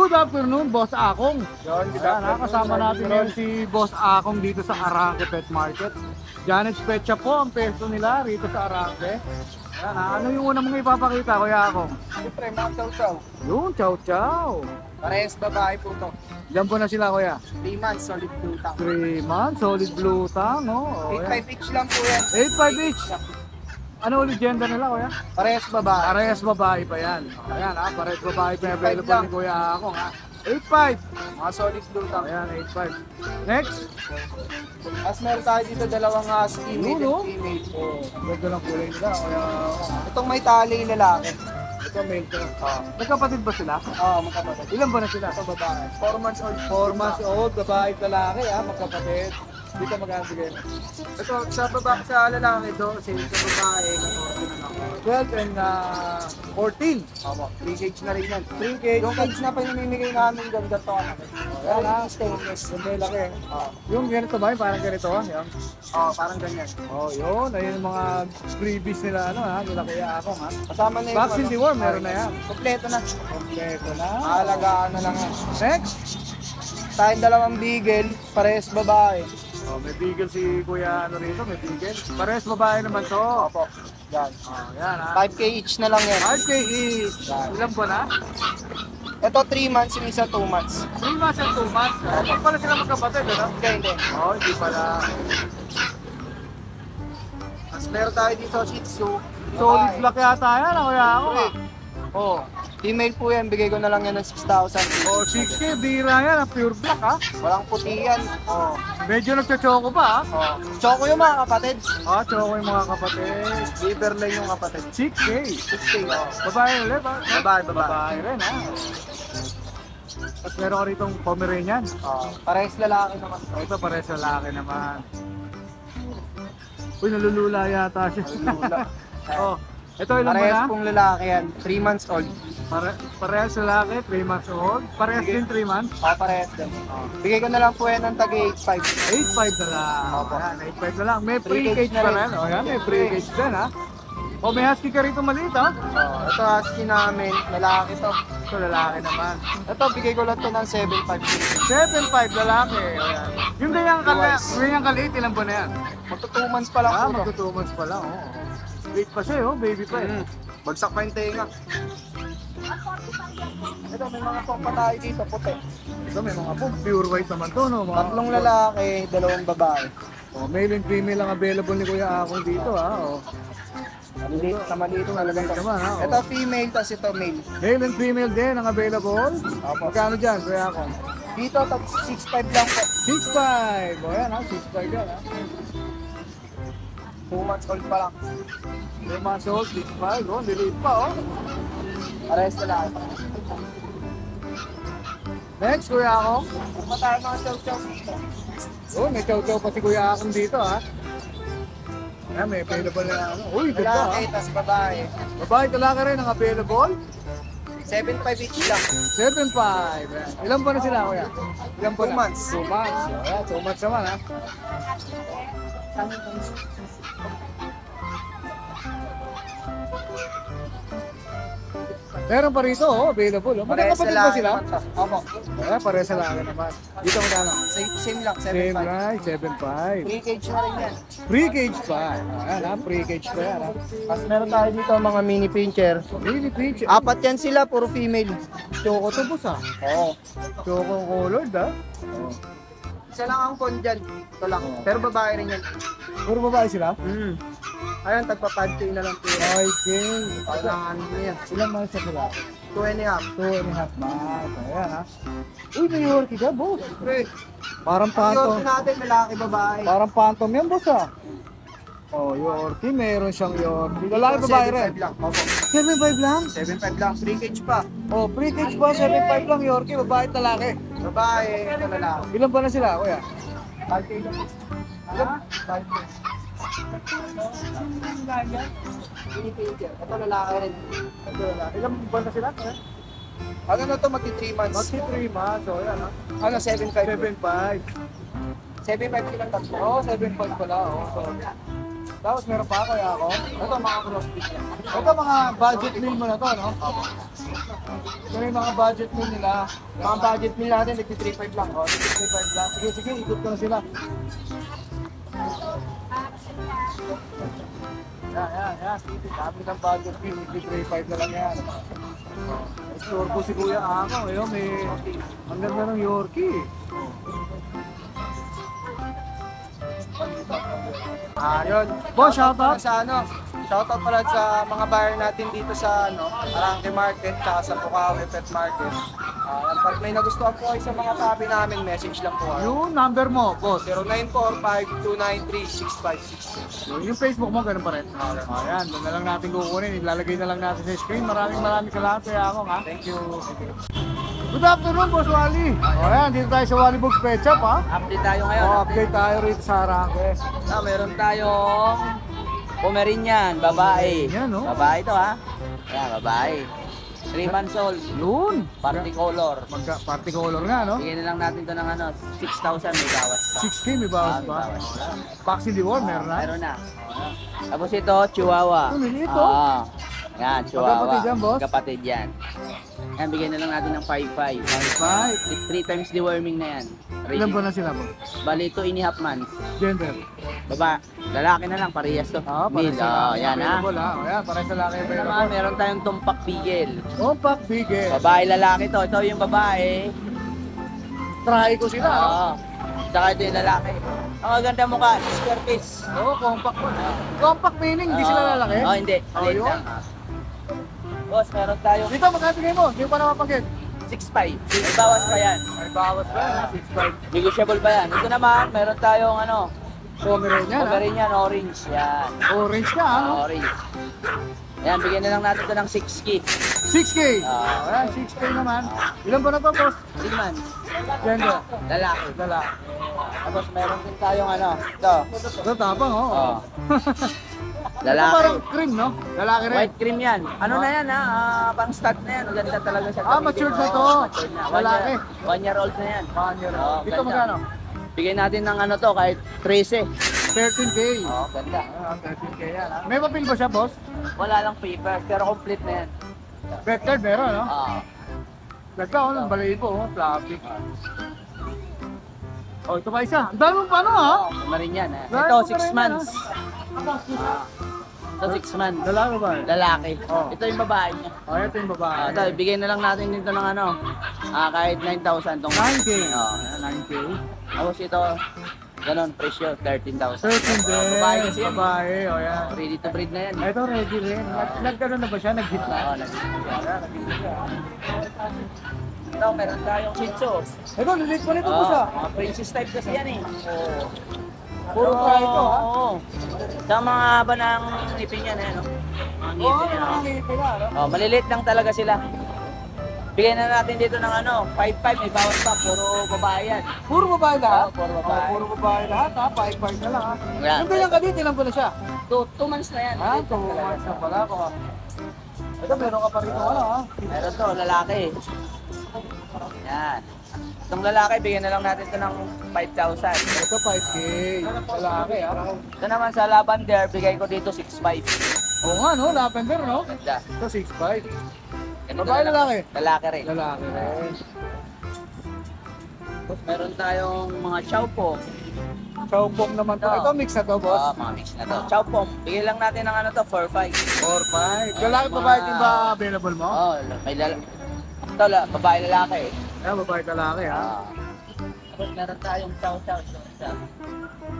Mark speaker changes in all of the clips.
Speaker 1: Good afternoon, Boss Akong.
Speaker 2: Yun, good afternoon.
Speaker 1: Nakasama natin ngayon si Boss Akong dito sa Arranque Pet Market. Janet's Pet Shop po ang pesto nila rito sa Arranque. Ayan, ano yung una mong ipapakita, Kuya Akong?
Speaker 2: Siyempre, mga chow-chow.
Speaker 1: Yung chow chow.
Speaker 2: Parehas babae po to.
Speaker 1: Diyan po na sila, Kuya.
Speaker 2: 3 months, solid blue tang.
Speaker 1: 3 months, solid blue tang, no?
Speaker 2: 8.5 each lang po yan.
Speaker 1: 8.5 each. Ano ulit gender nila, Kuya?
Speaker 2: Parehas babae.
Speaker 1: Parehas babae pa yan. Ayan, parehas babae pa yung available ni Kuya Akong, 8.5.
Speaker 2: Mga solid blue tang.
Speaker 1: Ayan, 8.5. Next.
Speaker 2: As meron tayo dito dalawang husky, male
Speaker 1: no?
Speaker 2: and female.
Speaker 1: Ang ganda ng kulay nila, Kuya Akong.
Speaker 2: Itong may tali lalaki.
Speaker 1: Ito, male to. Nagkapatid ba sila?
Speaker 2: Oo, magkapatid.
Speaker 1: Ilan ba na sila?
Speaker 2: Ito babae. 4 months old.
Speaker 1: 4 months old, babae at lalaki, magkapatid. Dito magkano bigay mo?
Speaker 2: Ito, sa babae, sa lalaki do, sa babae,
Speaker 1: 12 and 14.
Speaker 2: Opo, 3 cage na rin yan.
Speaker 1: 3 cage.
Speaker 2: Yung cage na pinamimigay namin, ganda to.
Speaker 1: Yan,
Speaker 2: Stainless.
Speaker 1: Ganda yung laki. Yung ganito ba? Parang ganito. Yan.
Speaker 2: Oo, parang ganyan.
Speaker 1: Yun. Ayun yung mga freebies nila, nila Kuya Akong,
Speaker 2: Kasama na yung
Speaker 1: Vaccine deworm, meron na yan.
Speaker 2: Kompleto na.
Speaker 1: Kompleto na.
Speaker 2: Mahalagaan na lang yan.
Speaker 1: Next.
Speaker 2: Tayong dalawang beagle, parehas babae.
Speaker 1: May beagle si Kuya rito, may beagle. Parehas babae naman to.
Speaker 2: Opo. Yan.
Speaker 1: Yan
Speaker 2: 5K each na lang yan.
Speaker 1: 5K each. Ilan po na?
Speaker 2: Ito 3 months, yung isa 2 months.
Speaker 1: 3 months and 2 months. Hindi pala sila magkapatid, ano?
Speaker 2: Hindi.
Speaker 1: Hindi pala.
Speaker 2: Mas meron tayo dito Shih Tzu.
Speaker 1: Solid black yata yan, Kuya Ako.
Speaker 2: Female po yan, bigay ko na lang yan ng 6,000.
Speaker 1: 6K, bira yan, pure black
Speaker 2: Walang puti yan.
Speaker 1: Medyo nagchochoco pa
Speaker 2: Choco yung mga kapatid.
Speaker 1: Choco yung mga kapatid.
Speaker 2: Liverline yung kapatid.
Speaker 1: 6K.
Speaker 2: 6K.
Speaker 1: Babae ulit
Speaker 2: Babae.
Speaker 1: Babae rin At meron ka ritong Pomeranian.
Speaker 2: Parehas lalaki naman.
Speaker 1: Ito parehas lalaki naman. Uy, nalulula yata siya. Ito ilan ba na?
Speaker 2: Parehas pong lalaki yan, 3 months old.
Speaker 1: Parehas lalaki, 3 months old. Parehas din 3 months.
Speaker 2: Parehas din. Bigay ko na lang po yan ng tag 8.5.
Speaker 1: 8.5 na lang. Ayan, 8.5 na lang. May pre-cage pa rin. Ayan, may pre-cage din may husky ka rito maliit
Speaker 2: Ito husky namin, lalaki to.
Speaker 1: Ito lalaki naman.
Speaker 2: Ito, bigay ko lang to ng 7.5.
Speaker 1: 7.5 lalaki. Ayan. Yung ganyang kaliit, ilan ba na yan?
Speaker 2: Magto 2 months pa lang po.
Speaker 1: Magto 2 months pa lang. Late pa siya, baby pa
Speaker 2: Bagsak pa yung tenga. Ito, may mga pompa tayo dito, puti.
Speaker 1: Ito, may mga pure white naman to, no?
Speaker 2: Tatlong lalaki, 2 babae.
Speaker 1: Male and female ang available ni Kuya Akong dito,
Speaker 2: Maliit na maliit talaga ito. Ito female, tapos ito male.
Speaker 1: Male and female din ang available. Magkano dyan, Kuya Akong?
Speaker 2: Dito, 6.5 lang po.
Speaker 1: 6.5. Ayan 6.5 yan
Speaker 2: 2 months old pa lang.
Speaker 1: 2 months old, 6.5. Liliit pa,
Speaker 2: Parehas na lang.
Speaker 1: Next, Kuya Akong.
Speaker 2: Kung tayo mga chow-chow dito.
Speaker 1: May chow-chow pa si Kuya Akong dito, Ayan, may available na Uy, ganda,
Speaker 2: lalaki, tapos babae.
Speaker 1: Babae, talaka rin ang available.
Speaker 2: 7.5 each lang.
Speaker 1: 7.5. Ilan ba na sila, Kuya? Ilan ba
Speaker 2: 2 months.
Speaker 1: 2 months. 2 months naman, Meron pa rito, available. Magkakapatid ba sila?
Speaker 2: Opo.
Speaker 1: Parehas sa laki naman. Dito magkano?
Speaker 2: Same lang, 7.5.
Speaker 1: Same right, 7.5.
Speaker 2: Free cage na rin yan.
Speaker 1: Free cage pa. Ayan, free cage pa yan.
Speaker 2: Tapos meron tayo dito mga mini pincher.
Speaker 1: Mini pinch.
Speaker 2: 4 yan sila, puro female.
Speaker 1: Choco to, boss,
Speaker 2: Oo.
Speaker 1: Choco colored,
Speaker 2: Isa lang ang phone dyan. Ito lang. Pero babae rin yan.
Speaker 1: Puro babae sila?
Speaker 2: Ayun, tagpa-5K na lang po.
Speaker 1: Okay.
Speaker 2: Ano yan?
Speaker 1: Ilang months na sila?
Speaker 2: 2.5.
Speaker 1: 2.5 months. Ayan, Uy, may Yorkie ka, boss.
Speaker 2: Pre,
Speaker 1: Parang
Speaker 2: yung
Speaker 1: phantom.
Speaker 2: natin, lalaki, babae.
Speaker 1: Parang phantom yan, boss, Yorkie. Meron siyang Yorkie. Lalaki, babae rin.
Speaker 2: 7.5 lang. Opo.
Speaker 1: 7.5 lang?
Speaker 2: 7.5 lang. Free cage pa.
Speaker 1: Free cage pa, 7.5 lang Yorkie, babae at lalaki.
Speaker 2: Babae, ito lalaki.
Speaker 1: Ilan ba na sila, Kuya?
Speaker 2: 5K lang. 5K. Mini pincher. Ito lalaki rin.
Speaker 1: Ilan ba na sila, Kuya?
Speaker 2: Ano na to, magti 3 months.
Speaker 1: Magti 3 months, yan,
Speaker 2: Ano, 7.5.
Speaker 1: 7.5.
Speaker 2: 7.5 silang tatlo.
Speaker 1: 7.5 pala, So, tapos meron pa, Kuya ako.
Speaker 2: Ito, mga crossfit yan.
Speaker 1: Ito mga budget meal mo na to, no? Ito yung mga budget meal nila.
Speaker 2: Mga budget meal natin, 3.5 lang.
Speaker 1: Oh, 65 lang. Sige, sige, ikot ko na sila. Yan. Dami ng budget meal, 35 na lang yan. Store ko si Kuya Ako, ayun, may ang ganda ng Yorkie.
Speaker 2: Yun.
Speaker 1: Boss, shoutout.
Speaker 2: Sa shoutout pala sa mga buyer natin dito sa Arangke Market, tsaka sa Bukawi Pet Market. Pag may nagustuhan po kayo sa mga tabi namin, message lang po kayo.
Speaker 1: Yung number mo, boss.
Speaker 2: 0945-293-6566.
Speaker 1: Yung Facebook mo, ganun pa rin. Ayan, doon na lang natin kukunin. Ilalagay na lang natin sa screen. Maraming salamat Kuya Ako, ha?
Speaker 2: Thank you.
Speaker 1: Good afternoon, Boss Wally. Ayan, dito tayo sa Wally Box Pet Shop, ha?
Speaker 3: Update tayo ngayon.
Speaker 1: Update tayo rito sa Arangke.
Speaker 3: Meron tayong Pomeranian, babae.
Speaker 1: Yan, no?
Speaker 3: Babae to ha. Yan, babae. 3 months old,
Speaker 1: Yun.
Speaker 3: party color.
Speaker 1: Party color nga, no?
Speaker 3: Bigyan na lang natin to ng 6,000 may bawas pa.
Speaker 1: 6K, may bawas
Speaker 3: May
Speaker 1: pa.
Speaker 3: bawas pa.
Speaker 1: Vaccine deworm, meron na.
Speaker 3: Meron na. Tapos ito, Chihuahua.
Speaker 1: Ano ito?
Speaker 3: Yan, Chihuahua.
Speaker 1: Magkapatid yan, boss?
Speaker 3: Magkapatid yan. Yan, bigyan na lang natin ng 5,500.
Speaker 1: 5.
Speaker 3: 3 times deworming na yan.
Speaker 1: Ilan ba na sila, boss?
Speaker 3: Bali, 2.5 months.
Speaker 1: Gender.
Speaker 3: Lalaki na lang, parehas to.
Speaker 1: Para
Speaker 3: Male,
Speaker 1: sa
Speaker 3: yan ha.
Speaker 1: available, ha? Ayan, para sa laki
Speaker 3: Ito naman,
Speaker 1: available.
Speaker 3: meron tayong tumpak bigel.
Speaker 1: Compact bigel.
Speaker 3: Babae, lalaki to. Ito yung babae.
Speaker 1: Try ko sila, no?
Speaker 3: Oo. Tsaka ito yung lalaki. Ang maganda mukha, square face.
Speaker 1: Oo, compact po. Compact meaning, hindi sila lalaki?
Speaker 3: Oo, hindi.
Speaker 1: Oh,
Speaker 3: Maliit
Speaker 1: yun.
Speaker 3: lang. Boss, meron tayong
Speaker 1: Dito, magkabigay mo. Hindi ko pa napapagin.
Speaker 3: 6.5. May bawas pa yan.
Speaker 1: May bawas ba? 6.5.
Speaker 3: Negotiable pa yan. Ito naman, meron tayong
Speaker 1: Pomeranian, ha?
Speaker 3: Pomeranian orange. Yan.
Speaker 1: Orange ka, ha?
Speaker 3: Orange. Yan, bigyan na lang natin ito ng 6K.
Speaker 1: 6K.
Speaker 3: Ah.
Speaker 1: Ayan, 6K naman. Ilan ba na to, boss?
Speaker 3: 3 months.
Speaker 1: Gender.
Speaker 3: Lalaki.
Speaker 1: Lalaki.
Speaker 3: Tapos meron din tayong ito.
Speaker 1: Ito, tapang, oh.
Speaker 3: Oh.
Speaker 1: Ito
Speaker 3: Lalaki.
Speaker 1: parang cream, no? Lalaki rin.
Speaker 3: White cream yan. Ano na yan ha? Pang stud na yan. Maganda talaga siya.
Speaker 1: Matured na to.
Speaker 3: Matured na.
Speaker 1: Lalaki.
Speaker 3: 1 year old na yan.
Speaker 1: Oh, dito
Speaker 3: ganda.
Speaker 1: magkano?
Speaker 3: Bigyan natin ng to kahit 13.
Speaker 1: 13K.
Speaker 3: Ganda.
Speaker 1: 13K yan, ha? May papel ba siya, boss?
Speaker 3: Wala lang paper, pero complete na yan.
Speaker 1: Red card meron, no?
Speaker 3: Oo.
Speaker 1: Ng balayibo, oh. Fluffy. Oh, ito pa isa. Ang dami pa, no, ha?
Speaker 3: Ano rin yan.
Speaker 1: Dahil
Speaker 3: Ito,
Speaker 1: pa
Speaker 3: 6
Speaker 1: rin yan,
Speaker 3: months.
Speaker 1: ha?
Speaker 3: Ito, 6 months.
Speaker 1: Lalaki ba?
Speaker 3: Lalaki.
Speaker 1: Oh.
Speaker 3: Ito yung babae niya.
Speaker 1: Oh, ito yung babae.
Speaker 3: Ito, bigyan na lang natin dito ng kahit 9,000 tong
Speaker 1: 9K.
Speaker 3: Oo.
Speaker 1: 9K.
Speaker 3: Tapos ito, ganun, presyo, 13,000.
Speaker 1: 13 din.
Speaker 3: Babae kasi yan.
Speaker 1: Babae, oh, yan.
Speaker 3: Ready to breed na yan.
Speaker 1: Ito, ready rin. Nagkaroon na ba siya? Nag-hit na?
Speaker 3: Oo, ito, meron tayong Shih Tzu.
Speaker 1: Ito, lilit pa nito,
Speaker 3: Oo,
Speaker 1: boss, ha?
Speaker 3: mga princess type kasi yan eh.
Speaker 1: Puro try ito, ha?
Speaker 3: Oo. Sa mga haba ng ngipin yan, no? Mga ngipin yan, oh.
Speaker 1: ngipin na, no?
Speaker 3: Oh, maliliit lang talaga sila. Bigyan na natin dito ng 5,500, may bawas pa, puro babae yan.
Speaker 1: Puro babae lahat?
Speaker 3: Oo, puro babae.
Speaker 1: Puro babae lahat, ha? 5-5 na lang, ha?
Speaker 3: Yan.
Speaker 1: Nandun lang ka dito, ilan pa na siya?
Speaker 3: 2 months na yan.
Speaker 1: Ha? 2 months na pala ako, ha? Ito, meron ka pa rito, ha?
Speaker 3: Meron to, lalaki. Yan. Itong lalaki, bigyan na lang natin ito ng 5,000.
Speaker 1: Ito, 5K. Lalaki, ha?
Speaker 3: Ito naman sa lavender, bigay ko dito 6,500.
Speaker 1: Oo nga, no? Lavender, no?
Speaker 3: Ganda.
Speaker 1: Ito, 6'5".
Speaker 3: Ganito
Speaker 1: Babae,
Speaker 3: na lang.
Speaker 1: lalaki?
Speaker 3: Lalaki rin.
Speaker 1: Lalaki rin.
Speaker 3: Tapos meron tayong mga chow po.
Speaker 1: Chowpong naman to.
Speaker 3: Ito.
Speaker 1: Ito, mix na to, boss.
Speaker 3: Mga mix na to. Chow po. Bigyan lang natin ng 4,500.
Speaker 1: 4-5. Lalaki pa ba din ba available mo?
Speaker 3: Oo, may lalaki. Ito, babae lalaki.
Speaker 1: Ayan, babae lalaki, ha?
Speaker 3: Tapos meron tayong chow.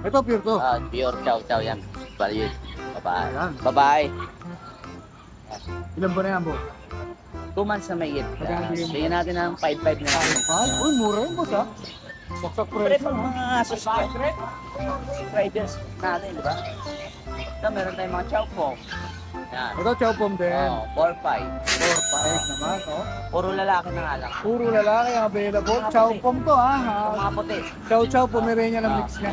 Speaker 1: Ito, pure to.
Speaker 3: Pure chow yan. Bali, babae.
Speaker 1: Ayan.
Speaker 3: Babae.
Speaker 1: Ilan ba na yan, boss?
Speaker 3: 2 months na may hit.
Speaker 1: Magkano bigyan mo?
Speaker 3: Bigyan natin ng 5,500 na.
Speaker 1: 5? Uy, mura yun, boss, ha? Baksak
Speaker 3: Pre,
Speaker 1: presyo,
Speaker 3: pag
Speaker 1: ha?
Speaker 3: mga subscribers natin, di ba? Ito, meron tayong mga chow po. Yan.
Speaker 1: Ito, chowpong din.
Speaker 3: 4,500.
Speaker 1: 4-5 naman, oh.
Speaker 3: Puro lalaki na nga lang.
Speaker 1: Puro lalaki ang available. Chowpong to, ha?
Speaker 3: Yung mga puti.
Speaker 1: Chow-chow, Pomeranian ang mix niya.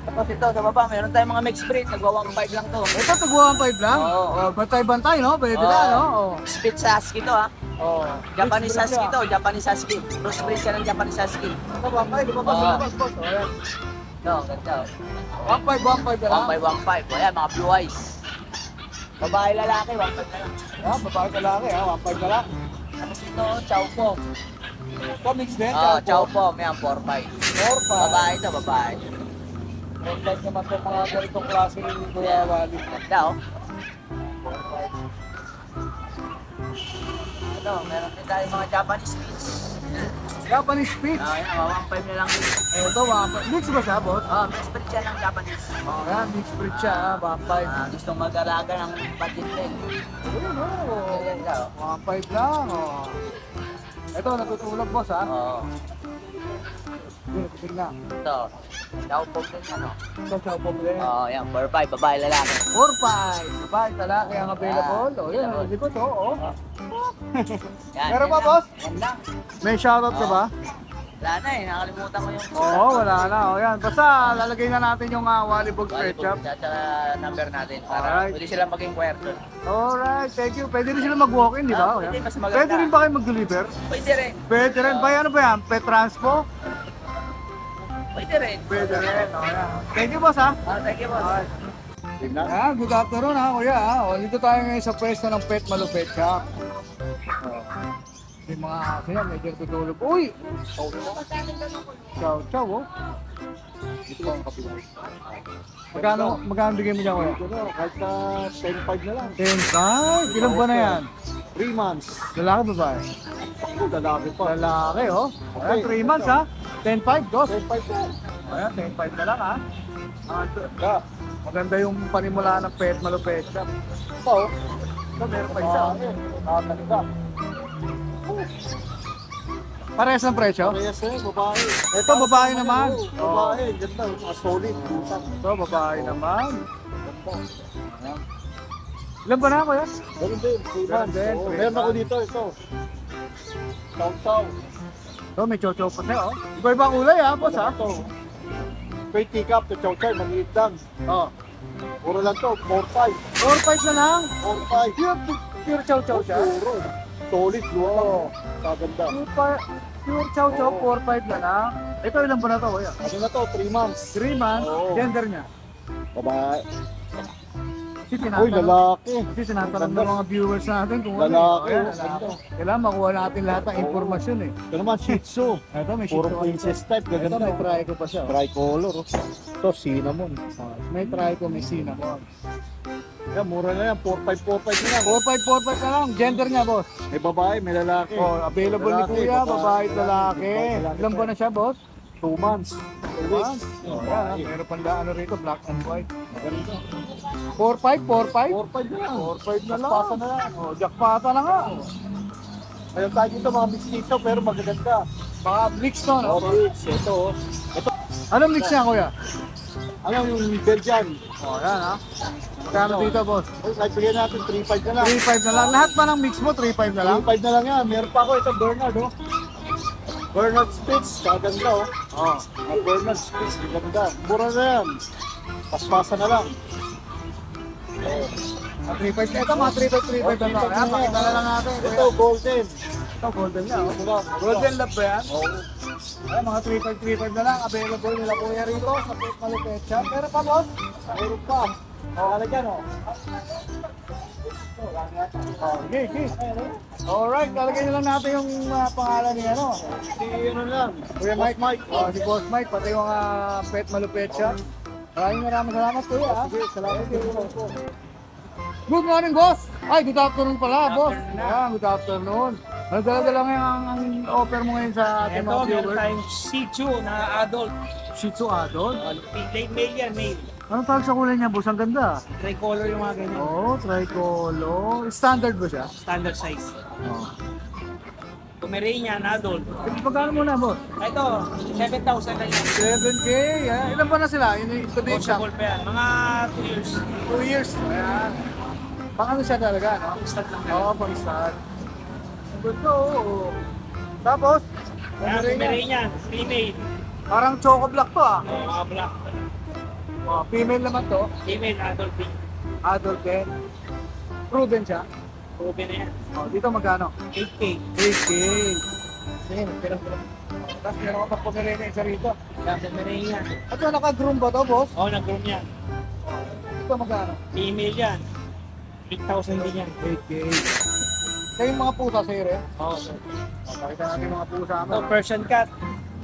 Speaker 3: Tapos ito, sa baba, meron tayong mga mixed breed. Nagwa 1,500 lang to.
Speaker 1: Ito, tagwa 1.5 lang.
Speaker 3: Oo.
Speaker 1: Oh, bantay-bantay, no? Pwede na, no? Oh.
Speaker 3: Spitz Husky to, ha?
Speaker 1: Oh.
Speaker 3: Japanese Husky to, Japanese Husky. Crossbreed siya ng Japanese Husky.
Speaker 1: Ito, 1.5. Lumabas,
Speaker 3: Oo.
Speaker 1: lumabas, boss. Oh, ayan.
Speaker 3: No, ganda.
Speaker 1: 1.5 na lang.
Speaker 3: 1,500. O yan, mga blue eyes. Babae, lalaki, 1.5 na lang.
Speaker 1: Ah, babae lalaki, 1.5 na lang.
Speaker 3: Tapos ito, chow po.
Speaker 1: Ito, mix din,
Speaker 3: Chow po, may 4.5.
Speaker 1: 4.5.
Speaker 3: Babae ito, babae.
Speaker 1: Like naman itong mga ganitong klase ni Kuya Wally.
Speaker 3: Ganda, oh. Ito, meron din tayo mga Japanese Spitz.
Speaker 1: Japanese Spitz.
Speaker 3: Yan, 1.5 na lang din.
Speaker 1: Ito, 1.5. Mix ba siya, boss?
Speaker 3: Best breed siya ng Japanese.
Speaker 1: Yan, mix breed siya, 1.5.
Speaker 3: Gustong mag-alaga ng budget din.
Speaker 1: Ayun, oh.
Speaker 3: Ayan ka, oh.
Speaker 1: 1.5 lang, oh. Ito, natutulog, boss, ha?
Speaker 3: Oo.
Speaker 1: Yun, tignan.
Speaker 3: Ito, chow po din yan, oh.
Speaker 1: Ito, chow po din.
Speaker 3: Yan, 4.5, babae, lalaki.
Speaker 1: 4.5. Babae, talaki ang available. O, yun, ang likod, oh.
Speaker 3: Yan,
Speaker 1: Meron
Speaker 3: yan
Speaker 1: pa,
Speaker 3: lang.
Speaker 1: boss?
Speaker 3: Yan lang.
Speaker 1: May shoutout ka ba?
Speaker 3: Wala na eh, nakalimutan ko yung
Speaker 1: Oo, wala na. O, yan. Basta, lalagay na natin yung Wallybog Pet Shop.
Speaker 3: At number natin para
Speaker 1: Alright.
Speaker 3: pwede sila mag-inquire doon.
Speaker 1: Alright, thank you. Pwede rin sila mag-walk-in, di ba? O,
Speaker 3: Pwede,
Speaker 1: yan.
Speaker 3: mas maganda.
Speaker 1: Pwede rin ba kayo mag-deliver?
Speaker 3: Pwede rin.
Speaker 1: Pwede rin. Ba, ano ba yan? Pet Transpo?
Speaker 3: Pwede rin.
Speaker 1: Pwede rin. O, yan. Thank you, boss, ha?
Speaker 3: Thank you, boss.
Speaker 1: Good afternoon, ha, kuya. O, dito tayo ngayon sa pwesto ng Pet Malupet Shop. Yung mga kaya medyo tutulog. Uy! Chow, chow, oh.
Speaker 2: Dito ba ang kapila?
Speaker 1: Magkano bigay mo dyan, kuya?
Speaker 2: Ito, kahit na 10.5 na lang.
Speaker 1: 10.5? Ilan ba na yan?
Speaker 2: 3 months.
Speaker 1: Lalaki, babae?
Speaker 2: Ako, lalaki pa.
Speaker 1: Lalaki, oh. Ayan, 3 months, ha? 10.5, dos.
Speaker 2: 10.5 po.
Speaker 1: Ayan, 10.5 na lang, ha?
Speaker 2: Ka.
Speaker 1: Maganda yung panimula ng Pet Malupet Shop.
Speaker 2: Ito, oh.
Speaker 1: Ito, meron pa isa.
Speaker 2: Nakakaliga.
Speaker 1: Parehas ng presyo?
Speaker 2: Parehas eh, babae.
Speaker 1: Ito, babae naman.
Speaker 2: Babae, ganda. Mga solid. Butang.
Speaker 1: Ito, babae naman. Ilan ba na, kuya?
Speaker 2: Ganun din, 3
Speaker 1: Ganun
Speaker 2: months.
Speaker 1: din,
Speaker 2: Oo,
Speaker 1: 3
Speaker 2: meron ako
Speaker 1: months.
Speaker 2: dito, ito. Chow-chow.
Speaker 1: Ito, may chow-chow pa siya, oh. Iba-iba kulay, ha, boss, ha?
Speaker 2: Ito. May teacup, ito chow-chow, maliit lang.
Speaker 1: Oh.
Speaker 2: Puro lang to, 4.5.
Speaker 1: 4.5 na lang.
Speaker 2: 4.5.
Speaker 1: Pure chow-chow siya.
Speaker 2: Puro. Solid,
Speaker 1: Oo.
Speaker 2: Kaganda.
Speaker 1: Pure chow-chow, 4.5 na lang. Ito, ilan ba na to, kuya?
Speaker 2: Ano na to, 3 months.
Speaker 1: 3 months.
Speaker 2: Oo.
Speaker 1: Gender niya.
Speaker 2: Babae.
Speaker 1: Kasi
Speaker 2: Uy, lalaki.
Speaker 1: Kasi tinatanong ng mga viewers natin kung
Speaker 2: Lalaki,
Speaker 1: Ayan,
Speaker 2: oh,
Speaker 1: lalaki.
Speaker 2: ganda.
Speaker 1: Kailangan makuha natin lahat ng impormasyon, eh.
Speaker 2: Ito naman, Shih Tzu.
Speaker 1: Ito, may
Speaker 2: Puro
Speaker 1: shih tzu.
Speaker 2: princess type,
Speaker 1: Ito,
Speaker 2: gaganda.
Speaker 1: may trico pa siya. Oh.
Speaker 2: Tricolor. Oh. Ito, cinnamon.
Speaker 1: May trico, may cinnamon.
Speaker 2: Yan, mura na yan. 4.5 na yan.
Speaker 1: 4.5 na lang. Gender niya, boss.
Speaker 2: May babae, may lalaki.
Speaker 1: Oh, available ni
Speaker 2: Lalaki,
Speaker 1: Kuya, babae at lalaki.
Speaker 2: Lalaki.
Speaker 1: Ilan ba na siya, boss?
Speaker 2: 2 months. 2 weeks.
Speaker 1: Oh, yan, meron pang ano rito, black and white. 4.5, 4.5?
Speaker 2: 4.5 na lang.
Speaker 1: 4.5 na lang.
Speaker 2: Pasa na lang.
Speaker 1: Oh, jackpata na nga.
Speaker 2: Mayroon tayo dito mga mixtiso pero magaganda.
Speaker 1: Mga bricks to, no?
Speaker 2: Oh, mix. Ito, oh. Ito,
Speaker 1: Anong mix niya, Kuya?
Speaker 2: ano yung Belgian?
Speaker 1: Oh, yan, ha? Magkano dito, boss?
Speaker 2: Ay, kahit bigyan natin 3.5 na lang.
Speaker 1: 3.5 na lang. Lahat ba ng mix mo, 3.5 na lang?
Speaker 2: 3.5 na lang yan. Meron pa ako ito, Bernard, oh. Bernard Spitz, kaganda, oh.
Speaker 1: Oh.
Speaker 2: Ang Bernard Spitz, kaganda. Mura na yan. Paspasa na lang.
Speaker 1: Mga 3.5. Ito, mga 3.5 na lang. Ayan, pakita na lang natin.
Speaker 2: Ito, golden.
Speaker 1: Ito, golden niya, oh.
Speaker 2: Ito lang.
Speaker 1: Golden love ba yan?
Speaker 2: Oo.
Speaker 1: Ayan, mga 3.5 na lang. Available nila Kuya rito sa Pet Malupet Shop. Pero pa, boss?
Speaker 2: Meron pa. Oh, ano dyan, oh.
Speaker 1: Oh, okay. Alright, lalagay na lang natin yung pangalan ni ano.
Speaker 2: Si ano lang.
Speaker 1: Kuya Mike.
Speaker 2: Mike.
Speaker 1: Oh, si Boss Mike, pati yung Pet Malupet Shop. Maraming salamat, Kuya. Ha?
Speaker 2: Sige, salamat din po.
Speaker 1: Good morning, boss! Ay, good afternoon pala, boss. Yeah, good afternoon. Nagdala ngayon ang offer mo ngayon sa ating
Speaker 4: Ito,
Speaker 1: mga
Speaker 4: meron
Speaker 1: viewers.
Speaker 4: tayong Shih Tzu na adult.
Speaker 1: Shih Tzu adult.
Speaker 4: Male yan, male.
Speaker 1: Anong tawag sa kulay niya, boss? Ang ganda.
Speaker 4: Tricolor yung mga ganyan.
Speaker 1: Oh, tricolor. Standard ba siya?
Speaker 4: Standard size.
Speaker 1: Oh.
Speaker 4: Pomeranian adult.
Speaker 1: Magkano muna, boss?
Speaker 4: Ito, 7,000 na yan.
Speaker 1: 7K. Ayan. Ilan ba na sila? Ito din siya.
Speaker 4: Possible pa yan. Mga 2 years.
Speaker 1: 2 years. Ayan. Pang ano siya talaga, no?
Speaker 4: Start lang
Speaker 1: Oo,
Speaker 4: yan.
Speaker 1: pang start. Gusto, oo. Tapos,
Speaker 4: Yan,
Speaker 1: Pomeranian.
Speaker 4: Pomeranian. Female.
Speaker 1: Parang choco black to, ah.
Speaker 4: Mga black.
Speaker 1: Oh, female naman to.
Speaker 4: Female adult din.
Speaker 1: Adult din. Proven siya.
Speaker 4: Proven na yan.
Speaker 1: Oh, dito magkano?
Speaker 4: 8K.
Speaker 1: 8K. Sige, pero. Tapos meron ka pa Pomeranian isa rito.
Speaker 4: Yan, Pomeranian.
Speaker 1: Ito, naka-groom ba to, boss?
Speaker 4: Oo, nag-groom yan.
Speaker 1: Ito magkano?
Speaker 4: Female yan. 8,000 din yan.
Speaker 1: 8K. Kaya yung mga pusa sa'yo rin?
Speaker 4: Oo, sir.
Speaker 1: Pakita natin yung mga pusa mo.
Speaker 4: Ito, Persian cat.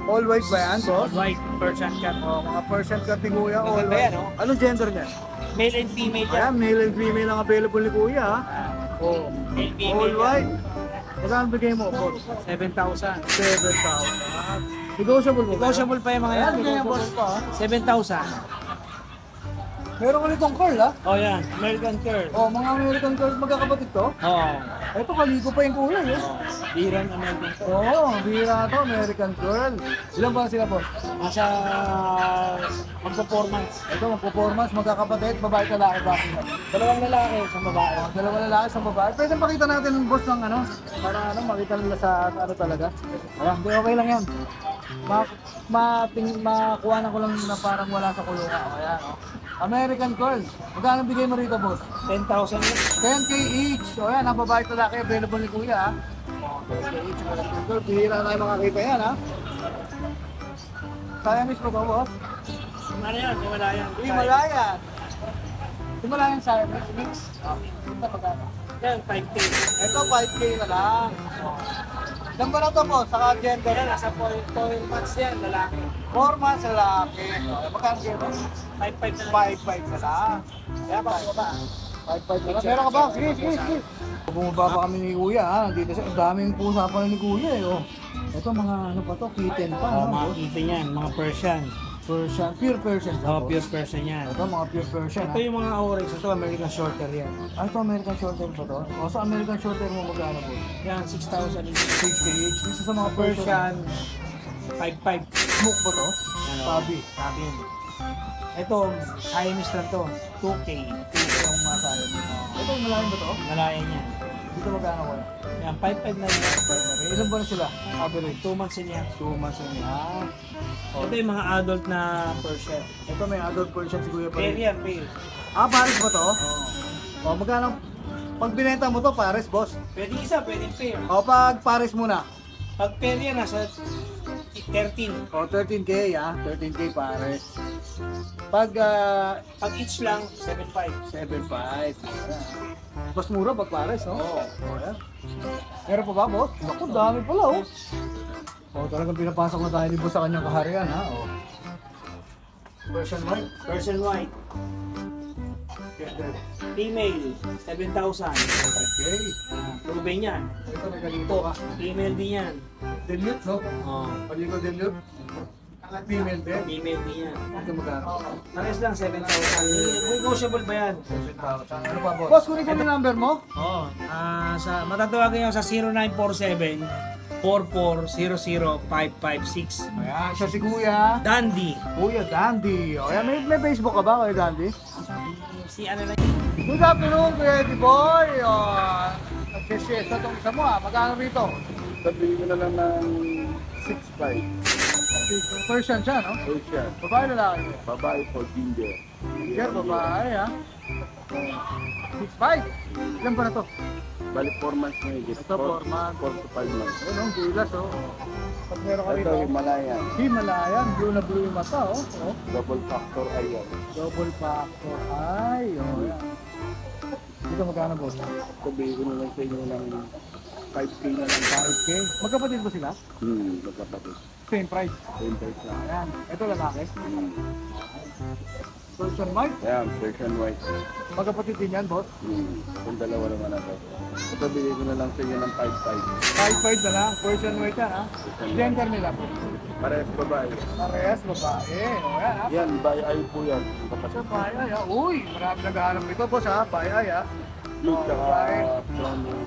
Speaker 1: All white ba yan, boss?
Speaker 4: White Persian cat.
Speaker 1: Oh, mga Persian cat ni Kuya. All
Speaker 3: Maganda
Speaker 1: white.
Speaker 3: yan, oh.
Speaker 1: Anong gender niya?
Speaker 4: Male and female yan.
Speaker 1: Ayan, male and female ang available ni Kuya. Ha? Oh,
Speaker 4: Male, female
Speaker 1: all
Speaker 4: yan.
Speaker 1: white. Magkano bigay mo, boss?
Speaker 4: 7,000.
Speaker 1: 7,000. Negotiable mo ba?
Speaker 4: Negotiable pa yung mga yan.
Speaker 1: Ayan, ganyan, boss pa.
Speaker 4: 7,000.
Speaker 1: Meron ka nitong curl, ha?
Speaker 4: Oh, yan. American Curl.
Speaker 1: Oh, mga American curls, magkakapatid to.
Speaker 4: Oo.
Speaker 1: Ito, kaligo pa yung Kuya, eh.
Speaker 4: Biran American Curl.
Speaker 1: Oo, bira to, American curl. Ilan ba sila, boss?
Speaker 4: Nasa magpo-performance.
Speaker 1: Ito, magpo-performance, magkakapatid, babae ka lalaki ba?
Speaker 4: Dalawang lalaki, isang babae.
Speaker 1: Dalawa lalaki sa babae. Pwede pakita natin ng boss ng ano, para ano, makita nila sa ano talaga. Ayan, di okay lang yan. Makuha na ko lang na parang wala sa kulungan. Ayan, oh. American curl. Magkano bigay mo rito, boss?
Speaker 4: 10,000 yun.
Speaker 1: 10K each. O yan, ang babae at lalaki available ni Kuya, ha? 10K each, American curl. Bihira na tayo makakita yan, ha? Kaya mismo ko, boss?
Speaker 4: Ano yan? Himalayan.
Speaker 1: Himalayan. Himalayan Siamese mix. Ito pagkano?
Speaker 4: Yan, 5K.
Speaker 1: Ito 5K na lang. Ilan ba na ito, boss? Saka gender.
Speaker 4: Yan, nasa 4 months yan, lalaki.
Speaker 1: 4 months lalaki. Magkano kayo, boss?
Speaker 4: 5,500 na lang.
Speaker 1: 5-5 na lang.
Speaker 4: Kaya ba, baba?
Speaker 1: 5-5 na lang. Meron ka ba? Sige, sige, sige. Bumaba pa kami ni Kuya, ha? Dito sa daming pusa pa ni Kuya, eh, oh. Ito mga ano pa to, kitten pa,
Speaker 4: Oh,
Speaker 1: no,
Speaker 4: mga
Speaker 1: boss?
Speaker 4: kitten yan, mga Persian.
Speaker 1: Persian, pure Persian.
Speaker 4: Oh, pure Persian yan.
Speaker 1: Ito mga pure Persian, ha?
Speaker 4: Ito yung mga oryx, ito American Shorter yan.
Speaker 1: Ah, ito American Shorthair pa to? O, sa American Shorthair mo magkano, boss?
Speaker 4: Yan, 6,000 each.
Speaker 1: 6K each. Dito sa mga Persian.
Speaker 4: Persian, 5,500.
Speaker 1: Smoke ba to?
Speaker 4: Ano?
Speaker 1: Sabi.
Speaker 4: Sabi yun. Ito, Siamese lang to. 2K.
Speaker 1: 2K ang masayo. Ito yung malalim ba to?
Speaker 4: Malayan yan.
Speaker 1: Dito magkano ko?
Speaker 4: Yan, 5,500 na yun.
Speaker 1: Ilan ba na sila? Average.
Speaker 4: 2 months in yan.
Speaker 1: 2 months na niya.
Speaker 4: Ito yung mga adult na Persian.
Speaker 1: Ito may adult Persian si Kuya pa
Speaker 4: Pair
Speaker 1: rin.
Speaker 4: yan, pair.
Speaker 1: Ah, pares ba to?
Speaker 4: Oh.
Speaker 1: O, magkano? Pag binenta mo to, pares, boss.
Speaker 4: Pwede isa, pwede pair.
Speaker 1: O, pag pares muna.
Speaker 4: Pag pair yan, nasa 13.
Speaker 1: O, 13K, ah. 13K pares. Pag,
Speaker 4: Pag each lang, 7,500.
Speaker 1: 7.5. Mas mura pag pares, no? Oo. Ayan. Meron pa ba, boss? Naku, dami pala, oh. O, talagang pinapasok na tayo ni boss sa kanyang kaharian, ha? O. Persian white.
Speaker 4: Persian white. Female, 7,000.
Speaker 1: Okay.
Speaker 4: Proven yan.
Speaker 1: Ito, may ganito ka.
Speaker 4: Female din yan.
Speaker 1: Dilute, no?
Speaker 4: Oh.
Speaker 1: Paliko dilute. Female din.
Speaker 4: Female din yan.
Speaker 1: Ito magkano?
Speaker 4: Pares lang, 7,000. Negotiable ba yan?
Speaker 1: 7,000. Ano pa, boss? Boss, kunin ko yung number mo.
Speaker 4: Oo. Matatawagan nyo sa 0947 4400-556.
Speaker 1: Ayan, siya si Kuya.
Speaker 4: Dandy.
Speaker 1: Kuya Dandy. O, ayan, may Facebook ka ba, Kuya Dandy?
Speaker 4: Si ano na
Speaker 1: Good afternoon, Kuya Eddie Boy. O, nag-share sa itong isa mo, ha? Magkano rito?
Speaker 5: Sabihin ko na lang ng 6'5".
Speaker 1: Persian siya, no?
Speaker 5: Persian.
Speaker 1: Babae na lalaki.
Speaker 5: Babae po, ginger.
Speaker 1: Ginger, babae, ha? 6'5". Ilan ba na to?
Speaker 5: Balik 4 months na higit.
Speaker 1: Ito, 4 months.
Speaker 5: 4 to 5 months.
Speaker 1: Ayun, ang gilas, oh. Pag meron ka
Speaker 5: Ito,
Speaker 1: rito,
Speaker 5: Himalayan.
Speaker 1: Himalayan, blue na blue yung mata, oh. Oh.
Speaker 5: Double factor iron.
Speaker 1: Double factor. Ay, oh, yan. Dito magkano, boss?
Speaker 5: Sabihin ko na lang sa inyo ng 5K na lang.
Speaker 1: 5K. Magkapatid ba sila?
Speaker 5: Magkapatid.
Speaker 1: Same price.
Speaker 5: Same price lang.
Speaker 1: Ayan. Ito lalaki.
Speaker 5: Hmm.
Speaker 1: Persian white.
Speaker 5: Ayan, Persian white.
Speaker 1: Magkapatid din yan, boss.
Speaker 5: Yung dalawa naman natin. Sabihin ko na lang sa inyo ng 5'5".
Speaker 1: 5'5 na lang. Persian white yan, ha? Gender nila po.
Speaker 5: Parehas babae.
Speaker 1: Parehas, babae. O, yan, ha?
Speaker 5: Yan, bayay po yan.
Speaker 1: Sa bayay, ha? Uy, marami naghahanap nito, boss, ha? Bayay, ha?
Speaker 5: Blue
Speaker 1: Oh,
Speaker 5: tsaka
Speaker 1: babae.
Speaker 5: brown yung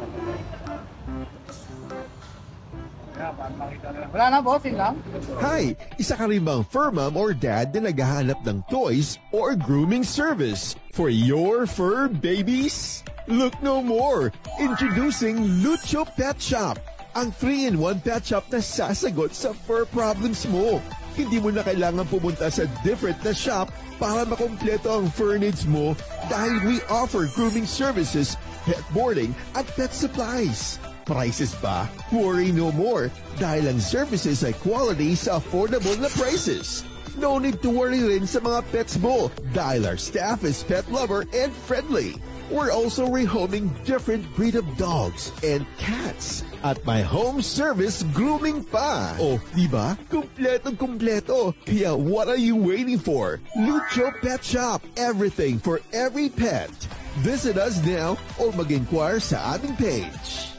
Speaker 1: Ayan, para makita nila. Wala na, boss, yun lang.
Speaker 6: Hi! Isa ka rin bang fur mom or dad na naghahanap ng toys or grooming service for your fur babies? Look no more! Introducing Lucho Pet Shop, ang 3-in-1 pet shop na sasagot sa fur problems mo. Hindi mo na kailangan pumunta sa different na shop para makompleto ang fur needs mo dahil we offer grooming services, pet boarding, at pet supplies. Prices ba? Worry no more dahil ang services ay quality sa affordable na prices. No need to worry rin sa mga pets mo dahil our staff is pet lover and friendly. We're also rehoming different breed of dogs and cats. At my home service grooming pa. Oh, diba? Kumpletong-kumpleto. Kaya what are you waiting for? Lucho Pet Shop. Everything for every pet. Visit us now or mag-inquire sa aming page.